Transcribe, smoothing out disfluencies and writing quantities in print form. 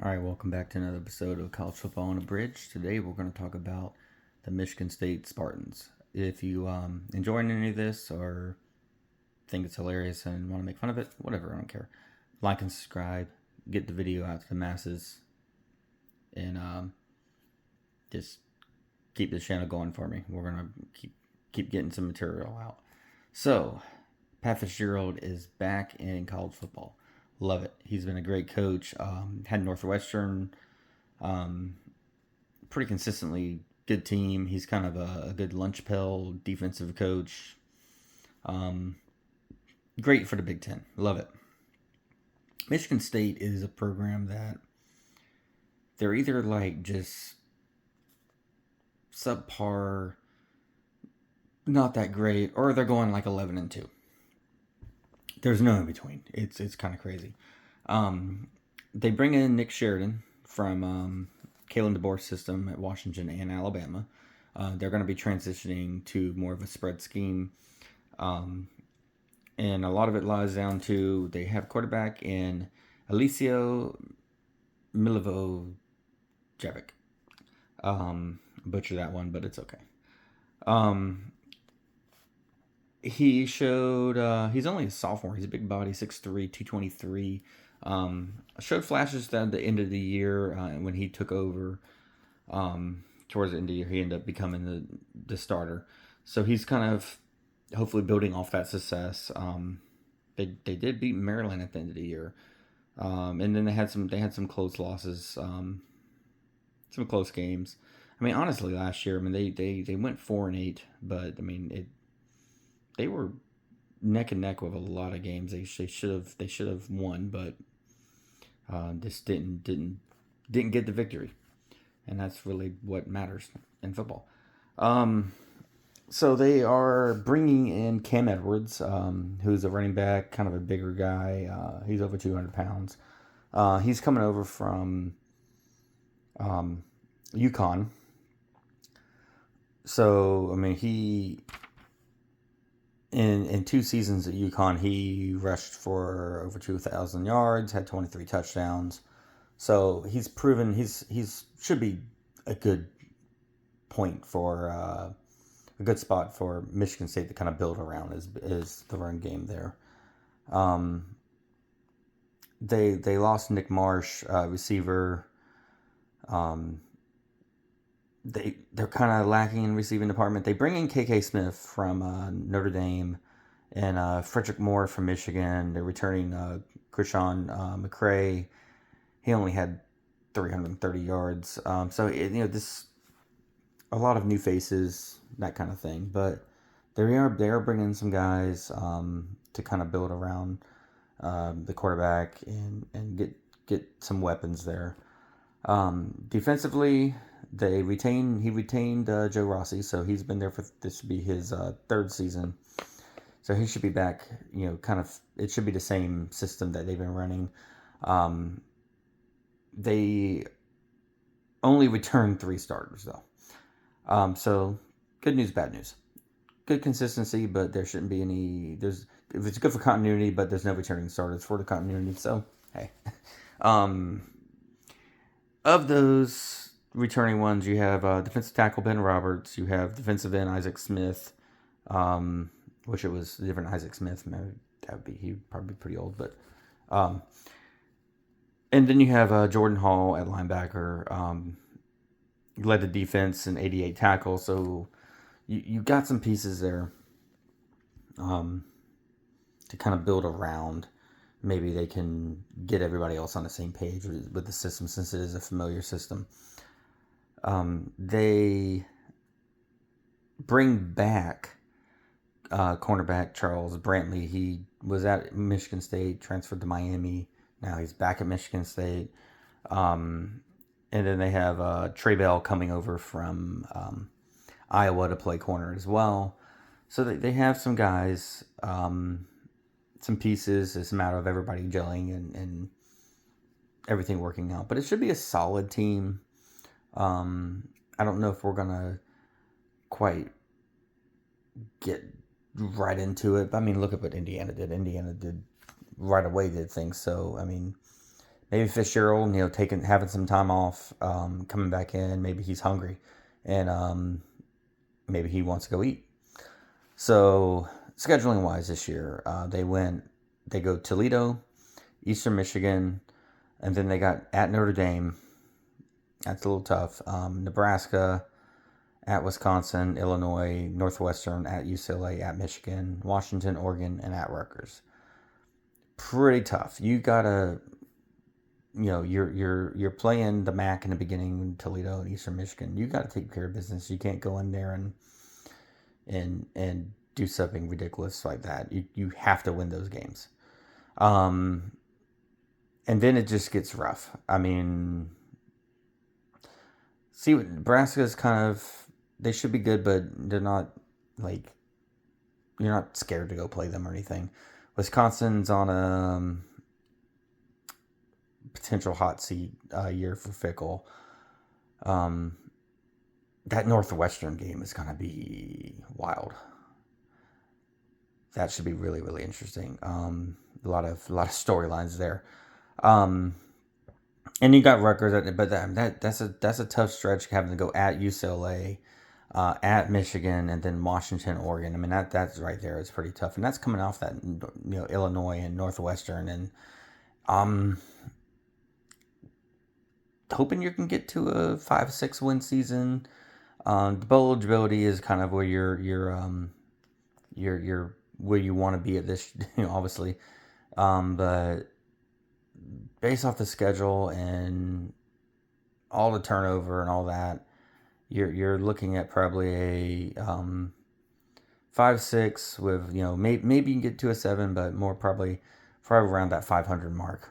All right, welcome back to another episode of College Football on a Bridge. Today we're going to talk about the Michigan State Spartans. If you enjoying any of this or think it's hilarious and want to make fun of it, whatever, I don't care. Like and subscribe, get the video out to the masses, and just keep this channel going for me. We're gonna keep getting some material out. So, Pat Fitzgerald is back in college football. Love it. He's been a great coach. Had Northwestern pretty consistently good team. He's kind of a good lunch pill defensive coach. Great for the Big Ten. Love it. Michigan State is a program that they're either like just subpar, not that great, or they're going like 11-2. There's no in between. It's kind of crazy. They bring in Nick Sheridan from Kalen DeBoer's system at Washington and Alabama. They're going to be transitioning to more of a spread scheme. And a lot of it lies down to they have quarterback in Alicio Milivojevic. Butcher that one, but it's okay. He showed, he's only a sophomore. He's a big body, 6'3", 223. Showed flashes at the end of the year when he took over. Towards the end of the year, he ended up becoming the starter. So he's kind of hopefully building off that success. They did beat Maryland at the end of the year, and then they had some close losses, some close games. I mean, honestly, last year, I mean they went 4-8, but I mean they were neck and neck with a lot of games. They should have won, but just didn't get the victory, and that's really what matters in football. So they are bringing in Cam Edwards, who's a running back, kind of a bigger guy. He's over 200 pounds. He's coming over from UConn. So I mean he. In 2 seasons at UConn, he rushed for over 2,000 yards, had 23 touchdowns. So he's proven he's should be a good point for a good spot for Michigan State to kind of build around is the run game there. They lost Nick Marsh, receiver. They're kind of lacking in receiving department. They bring in K.K. Smith from Notre Dame and Frederick Moore from Michigan. They're returning Krishan McCray. He only had 330 yards. This a lot of new faces, that kind of thing. But they are bringing some guys to kind of build around the quarterback and get some weapons there. Defensively. He retained Joe Rossi, so he's been there for this to be his 3rd season. So he should be back, it should be the same system that they've been running. They only returned 3 starters, though. So good news, bad news. Good consistency, but there shouldn't be any, if it's good for continuity, but there's no returning starters for the continuity, so hey. Of those returning ones, you have defensive tackle Ben Roberts, you have defensive end Isaac Smith, wish it was a different Isaac Smith. Maybe he'd probably be pretty old, but and then you have Jordan Hall at linebacker, led the defense in 88 tackles, so you got some pieces there to kind of build around. Maybe they can get everybody else on the same page with the system, since it is a familiar system. They bring back cornerback Charles Brantley. He was at Michigan State, transferred to Miami. Now he's back at Michigan State. And then they have Trey Bell coming over from Iowa to play corner as well. So they have some guys, some pieces. It's a matter of everybody gelling and everything working out. But it should be a solid team. I don't know if we're gonna quite get right into it. But I mean, look at what Indiana did. Indiana did right away did things. So I mean, maybe Fitzgerald, having some time off, coming back in. Maybe he's hungry, and maybe he wants to go eat. So scheduling wise this year, they go Toledo, Eastern Michigan, and then they got at Notre Dame. That's a little tough. Nebraska, at Wisconsin, Illinois, Northwestern, at UCLA, at Michigan, Washington, Oregon, and at Rutgers. Pretty tough. You gotta, you're playing the MAC in the beginning, Toledo and Eastern Michigan. You gotta take care of business. You can't go in there and do something ridiculous like that. You have to win those games. And then it just gets rough. I mean, see what Nebraska's kind of, they should be good, but they're not like, you're not scared to go play them or anything. Wisconsin's on a potential hot seat year for Fickle. That Northwestern game is going to be wild. That should be really, really interesting. A lot of storylines there. And you got Rutgers, but that's a tough stretch having to go at UCLA, at Michigan, and then Washington, Oregon. I mean that's right there. It's pretty tough, and that's coming off that Illinois and Northwestern, and hoping you can get to a 5-6 win season. The bowl eligibility is kind of where you're where you want to be at this, obviously, but based off the schedule and all the turnover and all that, you're looking at probably a 5-6 with maybe you can get to a 7, but more probably around that 500 mark.